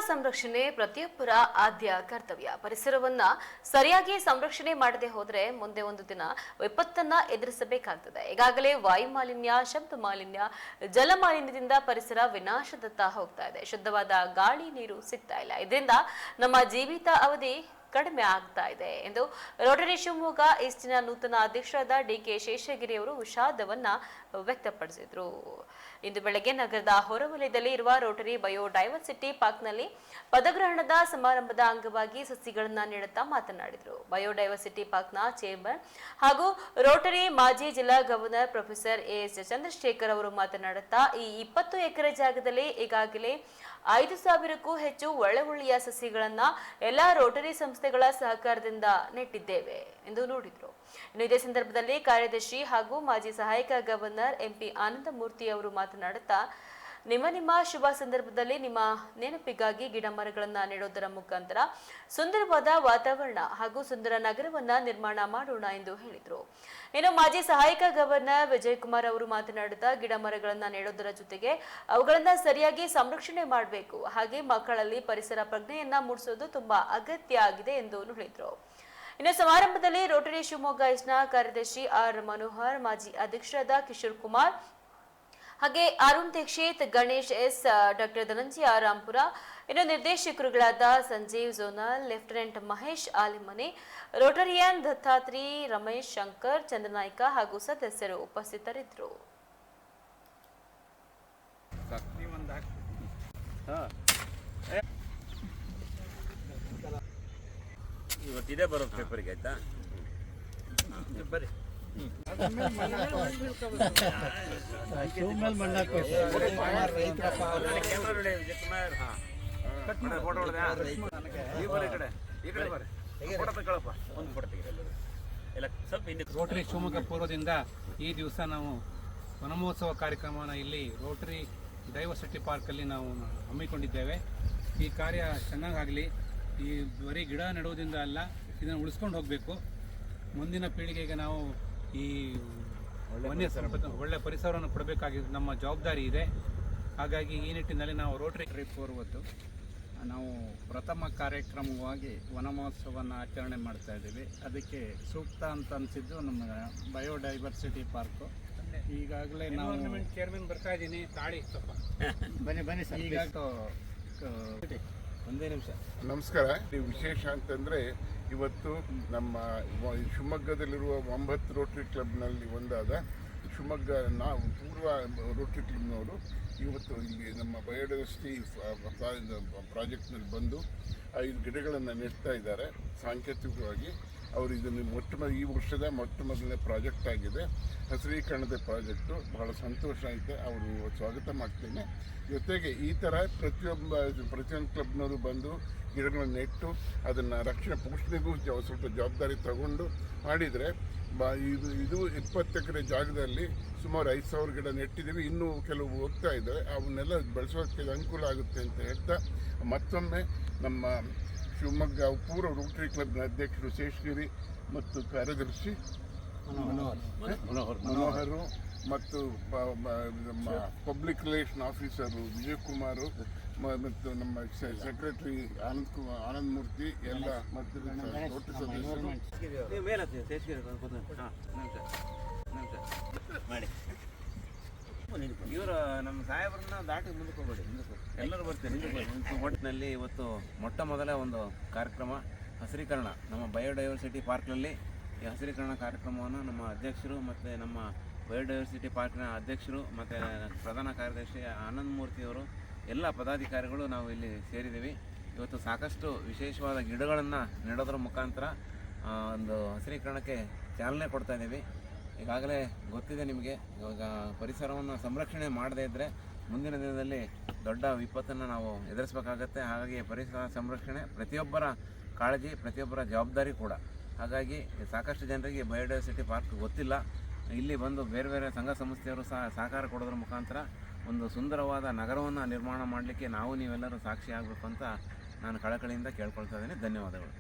ಸಂರಕ್ಷಣೆ ಪ್ರತಿಯೊಬ್ಬರ ಆದ್ಯ ಕರ್ತವ್ಯ. ಪರಿಸರವನ್ನ ಸರಿಯಾಗಿ ಸಂರಕ್ಷಣೆ ಮಾಡದೆ ಹೋದ್ರೆ ಮುಂದೆ ಒಂದು ದಿನ ವಿಪತ್ತನ್ನ ಎದುರಿಸಬೇಕಾಗ್ತದೆ. ಈಗಾಗಲೇ ವಾಯು ಮಾಲಿನ್ಯ, ಶಬ್ದ ಮಾಲಿನ್ಯ, ಜಲ ಮಾಲಿನ್ಯದಿಂದ ಪರಿಸರ ವಿನಾಶದತ್ತ ಹೋಗ್ತಾ ಇದೆ. ಶುದ್ಧವಾದ ಗಾಳಿ, ನೀರು ಸಿಗ್ತಾ ಇಲ್ಲ. ಇದರಿಂದ ನಮ್ಮ ಜೀವಿತ ಅವಧಿ ಕಡಿಮೆ ಆಗ್ತಾ ಇದೆ ಎಂದು ರೋಟರಿ ಶಿವಮೊಗ್ಗ ಈಸ್ಟಿನ ನೂತನ ಅಧ್ಯಕ್ಷರಾದ ಡಿಕೆ ಶೇಷಗಿರಿ ಅವರು ವಿಷಾದವನ್ನ ವ್ಯಕ್ತಪಡಿಸಿದರು. ಇಂದು ಬೆಳಗ್ಗೆ ನಗರದ ಹೊರವಲಯದಲ್ಲಿ ಇರುವ ರೋಟರಿ ಬಯೋಡೈವರ್ಸಿಟಿ ಪಾರ್ಕ್ನಲ್ಲಿ ಪದಗ್ರಹಣದ ಸಮಾರಂಭದ ಅಂಗವಾಗಿ ಸಸಿಗಳನ್ನ ನೀಡುತ್ತಾ ಮಾತನಾಡಿದರು. ಬಯೋಡೈವರ್ಸಿಟಿ ಪಾರ್ಕ್ನ ಚೇರ್ಮನ್ ಹಾಗೂ ರೋಟರಿ ಮಾಜಿ ಜಿಲ್ಲಾ ಗವರ್ನರ್ ಪ್ರೊಫೆಸರ್ ಎಸ್ ಚಂದ್ರಶೇಖರ್ ಅವರು ಮಾತನಾಡುತ್ತಾ, ಈ 20 ಎಕರೆ ಜಾಗದಲ್ಲಿ ಈಗಾಗಲೇ 5,000ಕ್ಕೂ ಹೆಚ್ಚು ಒಳ್ಳೆಯ ಸಸಿಗಳನ್ನ ಎಲ್ಲಾ ರೋಟರಿ ಸಂಸ್ಥೆಗಳ ಸಹಕಾರದಿಂದ ನೆಟ್ಟಿದ್ದೇವೆ ಎಂದು ನುಡಿದರು. ಇನ್ನು ಇದೇ ಸಂದರ್ಭದಲ್ಲಿ ಕಾರ್ಯದರ್ಶಿ ಹಾಗೂ ಮಾಜಿ ಸಹಾಯಕ ಗವರ್ನರ್ ಎಂಪಿ ಆನಂದಮೂರ್ತಿ ಅವರು ಮಾತನಾಡುತ್ತಾ, ನಿಮ್ಮ ಶುಭ ಸಂದರ್ಭದಲ್ಲಿ ನಿಮ್ಮ ನೆನಪಿಗಾಗಿ ಗಿಡ ಮರಗಳನ್ನ ನೆಡೋದರ ಮುಖಾಂತರ ಸುಂದರವಾದ ವಾತಾವರಣ ಹಾಗೂ ಸುಂದರ ನಗರವನ್ನ ನಿರ್ಮಾಣ ಮಾಡೋಣ ಎಂದು ಹೇಳಿದರು. ಇನ್ನು ಮಾಜಿ ಸಹಾಯಕ ಗವರ್ನರ್ ವಿಜಯಕುಮಾರ್ ಅವರು ಮಾತನಾಡುತ್ತಾ, ಗಿಡ ಮರಗಳನ್ನ ನೆಡೋದರ ಜೊತೆಗೆ ಅವುಗಳನ್ನ ಸರಿಯಾಗಿ ಸಂರಕ್ಷಣೆ ಮಾಡಬೇಕು, ಹಾಗೆ ಮಕ್ಕಳಲ್ಲಿ ಪರಿಸರ ಪ್ರಜ್ಞೆಯನ್ನ ಮೂಡಿಸೋದು ತುಂಬಾ ಅಗತ್ಯ ಆಗಿದೆ ಎಂದು ಹೇಳಿದರು. ಇನ್ನು ಸಮಾರಂಭದಲ್ಲಿ ರೋಟರಿ ಶಿವಮೊಗ್ಗ ಈಸ್ಟ್ನ ಕಾರ್ಯದರ್ಶಿ ಆರ್ ಮನೋಹರ್, ಮಾಜಿ ಅಧ್ಯಕ್ಷರಾದ ಕಿಶೋರ್ ಕುಮಾರ್, ಹಾಗೆ ಅರುಣ್ ದೀಕ್ಷಿತ್, ಗಣೇಶ್ ಎಸ್, ಡಾಕ್ಟರ್ ಧನಂಜಯ ರಾಂಪುರ, ಇನ್ನು ನಿರ್ದೇಶಕರುಗಳಾದ Sanjeev zonal, lieutenant Mahesh Alimane, Rotarian Dattatri, Ramesh Shankar, Chandranaik ಹಾಗೂ ಸದಸ್ಯರು ಉಪಸ್ಥಿತರಿದ್ದರು. ಇವತ್ತಿದೆ ಬರೋ ಪೇಪರ್ಗೆ ಆಯ್ತಾ ಬರ್ರಿ. ರೋಟರಿ ಶಿವಮೊಗ್ಗ ಪೂರ್ವದಿಂದ ಈ ದಿವಸ ನಾವು ವನಮಹೋತ್ಸವ ಕಾರ್ಯಕ್ರಮವನ್ನು ಇಲ್ಲಿ ರೋಟರಿ ಡೈವರ್ಸಿಟಿ ಪಾರ್ಕಲ್ಲಿ ನಾವು ಹಮ್ಮಿಕೊಂಡಿದ್ದೇವೆ. ಈ ಕಾರ್ಯ ಚೆನ್ನಾಗಾಗಲಿ. ಈ ಬರೀ ಗಿಡ ನೆಡುವುದರಿಂದ ಅಲ್ಲ, ಇದನ್ನು ಉಳಿಸ್ಕೊಂಡು ಹೋಗಬೇಕು. ಮುಂದಿನ ಪೀಳಿಗೆಗೆ ನಾವು ಈ ಒಳ್ಳೆ ಪರಿಸರವನ್ನು ಕೊಡಬೇಕಾಗಿದ್ದು ನಮ್ಮ ಜವಾಬ್ದಾರಿ ಇದೆ. ಹಾಗಾಗಿ ಈ ನಿಟ್ಟಿನಲ್ಲಿ ನಾವು ರೋಟರಿ ಪೂರ್ವದ್ದು ನಾವು ಪ್ರಥಮ ಕಾರ್ಯಕ್ರಮವಾಗಿ ವನ ಮಹೋತ್ಸವವನ್ನು ಆಚರಣೆ ಮಾಡ್ತಾ ಇದ್ದೀವಿ. ಅದಕ್ಕೆ ಸೂಕ್ತ ಅಂತ ಅನಿಸಿದ್ದು ನಮ್ಮ ಬಯೋಡೈವರ್ಸಿಟಿ ಪಾರ್ಕು. ಈಗಾಗಲೇ ನಾವು ಚೇರ್ಮನ್ ಬರ್ತಾ ಇದ್ದೀನಿ, ತಾಳಿ ಬನ್ನಿ ಸರ್. ಈಗ ಒಂದೇ ನಿಮಿಷ. ನಮಸ್ಕಾರ. ವಿಶೇಷ ಅಂತಂದರೆ ಇವತ್ತು ನಮ್ಮ ಶಿವಮೊಗ್ಗದಲ್ಲಿರುವ 9 ರೋಟರಿ ಕ್ಲಬ್ನಲ್ಲಿ ಒಂದಾದ ಶಿವಮೊಗ್ಗ ನಾವು ಪೂರ್ವ ರೋಟರಿ ಕ್ಲಬ್ನವರು ಇವತ್ತು ಇಲ್ಲಿ ನಮ್ಮ ಬಯೋಡೈವರ್ಸಿಟಿ ಪ್ರಾಜೆಕ್ಟ್ನಲ್ಲಿ ಬಂದು 5 ಗಿಡಗಳನ್ನು ನೆಡ್ತಾ ಇದ್ದಾರೆ. ಸಾಂಕೇತಿಕವಾಗಿ ಅವರು ಇದನ್ನು ಈ ವರ್ಷದ ಮೊಟ್ಟ ಮೊದಲನೇ ಪ್ರಾಜೆಕ್ಟ್ ಆಗಿದೆ. ಹಸಿರೀಕರಣದ ಪ್ರಾಜೆಕ್ಟು. ಬಹಳ ಸಂತೋಷ ಆಯಿತು. ಅವರು ಸ್ವಾಗತ ಮಾಡ್ತೇನೆ. ಜೊತೆಗೆ ಈ ಥರ ಪ್ರತಿಯೊಂದು ಕ್ಲಬ್ನವರು ಬಂದು ಗಿಡಗಳನ್ನು ನೆಟ್ಟು ಅದನ್ನು ರಕ್ಷಣೆ ಪೋಷಣೆಗೂ ಸ್ವಲ್ಪ ಜವಾಬ್ದಾರಿ ತಗೊಂಡು ಮಾಡಿದರೆ ಇದು 20 ಎಕರೆ ಜಾಗದಲ್ಲಿ ಸುಮಾರು 5,000 ಗಿಡ ನೆಟ್ಟಿದ್ದೀವಿ. ಇನ್ನೂ ಕೆಲವು ಹೋಗ್ತಾ ಇದ್ದಾವೆ. ಅವನ್ನೆಲ್ಲ ಬೆಳೆಸೋಕ್ಕೆ ಅನುಕೂಲ ಆಗುತ್ತೆ ಅಂತ ಹೇಳ್ತಾ ಮತ್ತೊಮ್ಮೆ ನಮ್ಮ ಶಿವಮೊಗ್ಗ ಪೂರ್ವ ರೋಟರಿ ಕ್ಲಬ್ನ ಅಧ್ಯಕ್ಷರು ಶೇಷಗಿರಿ ಮತ್ತು ಕಾರ್ಯದರ್ಶಿ ಮನೋಹರು ಮತ್ತು ನಮ್ಮ ಪಬ್ಲಿಕ್ ರಿಲೇಷನ್ ಆಫೀಸರು ವಿಜಯಕುಮಾರ್ ಮತ್ತು ನಮ್ಮ ಸೆಕ್ರೆಟರಿ ಆನಂದ್ ಮೂರ್ತಿ ಎಲ್ಲ ಮತ್ತು ರೋಟರಿ ಸದಸ್ಯರು ಇವರು ನಮ್ಮ ಸಾಹೇಬ್ರನ್ನ ದಾಟಿ ಮುಂದಕ್ಕೆ ಹೋಗಬೇಡಿ, ಎಲ್ಲರೂ ಬರ್ತೀವಿ. ಒಟ್ಟಿನಲ್ಲಿ ಇವತ್ತು ಮೊಟ್ಟ ಮೊದಲ ಒಂದು ಕಾರ್ಯಕ್ರಮ ಹಸಿರೀಕರಣ ನಮ್ಮ ಬಯೋಡೈವರ್ಸಿಟಿ ಪಾರ್ಕ್ನಲ್ಲಿ. ಈ ಹಸಿರೀಕರಣ ಕಾರ್ಯಕ್ರಮವನ್ನು ನಮ್ಮ ಅಧ್ಯಕ್ಷರು ಮತ್ತು ನಮ್ಮ ಬಯೋಡೈವರ್ಸಿಟಿ ಪಾರ್ಕ್ನ ಅಧ್ಯಕ್ಷರು ಮತ್ತು ಪ್ರಧಾನ ಕಾರ್ಯದರ್ಶಿ ಆನಂದ್ ಮೂರ್ತಿಯವರು ಎಲ್ಲ ಪದಾಧಿಕಾರಿಗಳು ನಾವು ಇಲ್ಲಿ ಸೇರಿದ್ದೀವಿ. ಇವತ್ತು ಸಾಕಷ್ಟು ವಿಶೇಷವಾದ ಗಿಡಗಳನ್ನು ನೆಡೋದ್ರ ಮುಖಾಂತರ ಒಂದು ಹಸಿರೀಕರಣಕ್ಕೆ ಚಾಲನೆ ಕೊಡ್ತಾ ಇದ್ದೀವಿ. ಈಗಾಗಲೇ ಗೊತ್ತಿದೆ ನಿಮಗೆ, ಇವಾಗ ಪರಿಸರವನ್ನು ಸಂರಕ್ಷಣೆ ಮಾಡದೇ ಇದ್ದರೆ ಮುಂದಿನ ದಿನದಲ್ಲಿ ದೊಡ್ಡ ವಿಪತ್ತನ್ನು ನಾವು ಎದುರಿಸಬೇಕಾಗತ್ತೆ. ಹಾಗಾಗಿ ಪರಿಸರ ಸಂರಕ್ಷಣೆ ಪ್ರತಿಯೊಬ್ಬರ ಕಾಳಜಿ, ಪ್ರತಿಯೊಬ್ಬರ ಜವಾಬ್ದಾರಿ ಕೂಡ. ಹಾಗಾಗಿ ಸಾಕಷ್ಟು ಜನರಿಗೆ ಬಯೋಡೈವರ್ಸಿಟಿ ಪಾರ್ಕ್ ಗೊತ್ತಿಲ್ಲ. ಇಲ್ಲಿ ಬಂದು ಬೇರೆ ಬೇರೆ ಸಂಘ ಸಂಸ್ಥೆಯವರು ಸಹಕಾರ ಕೊಡೋದ್ರ ಮುಖಾಂತರ ಒಂದು ಸುಂದರವಾದ ನಗರವನ್ನು ನಿರ್ಮಾಣ ಮಾಡಲಿಕ್ಕೆ ನಾವು ನೀವೆಲ್ಲರೂ ಸಾಕ್ಷಿ ಆಗಬೇಕು ಅಂತ ನಾನು ಕಳಕಳಿಯಿಂದ ಕೇಳ್ಕೊಳ್ತಾ ಇದ್ದೀನಿ. ಧನ್ಯವಾದಗಳು.